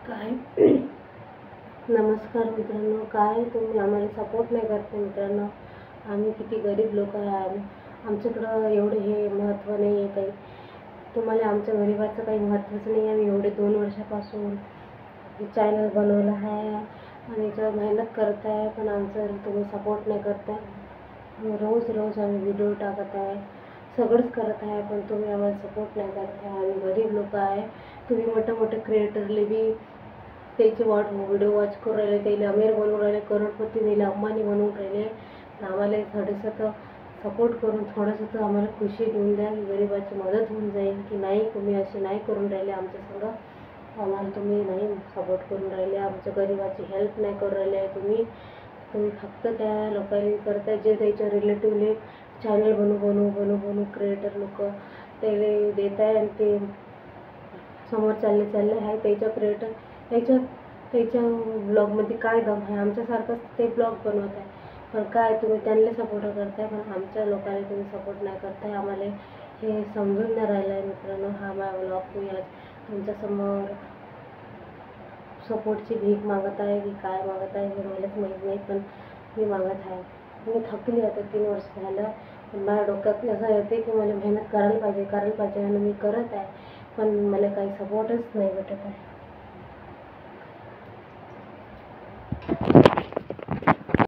काय नमस्कार मित्रांनो, काय तुम्ही आम्हाला सपोर्ट नाही करते मित्रांनो. आम्ही किती गरीब लोक आहे. आमच्याकडं एवढे हे महत्त्व नाही आहे काही. तुम्हाला आमच्या गरिबाचं काही महत्त्वच नाही आहे. आम्ही एवढे 2 वर्षापासून चॅनल बनवलं आहे आणि याच्यावर मेहनत करत आहे, पण आमचं तुम्ही सपोर्ट नाही करत आहे. रोज रोज आम्ही व्हिडिओ टाकत आहे, सगळंच करत आहे, पण तुम्ही आम्हाला सपोर्ट नाही करत आहे. आम्ही गरीब लोक आहे. तुम्ही मोठे क्रिएटरले बी त्याचे व्हिडिओ वॉच करून राहिले, त्याला अमीर बनवून राहिले, करोडपती त्याला अंबानी बनवून राहिले. आम्हाला थोडंसं तर सपोर्ट करून थोडंसं तर आम्हाला खुशी देऊन द्या की गरीबाची मदत होऊन जाईल. की नाही, तुम्ही असे नाही करून राहिले आमच्या सगळं. आम्हाला तुम्ही नाही सपोर्ट करून राहिले, आमच्या गरीबाची हेल्प नाही करून राहिले. तुम्ही फक्त त्या लोकांनी करताय जे त्याच्या रिलेटिव्हले चॅनल बनवू क्रिएटर लोक त्याला देत आहे आणि ते समोर चालले आहे. त्याच्या क्रिएटर त्याच्या ब्लॉगमध्ये काय दम आहे? आमच्यासारखंच ते ब्लॉग बनवत आहे, पण काय तुम्ही त्यांना सपोर्ट करताय, पण आमच्या लोकांना तुम्ही सपोर्ट नाही करताय. आम्हाला हे समजून नाही राहिलं आहे मित्रांनो. हा माझा ब्लॉग मी आज तुमच्यासमोर सपोर्टची भीक मागत आहे की काय मागत आहे हे मलाच माहीत नाही, पण मी मागत आहे. मी थकली आता 3 वर्ष झालं. पण माझ्या डोक्यात असं येते की मला मेहनत करायला पाहिजे आणि मी करत आहे, पण मला काही सपोर्टच नाही भेटत आहे.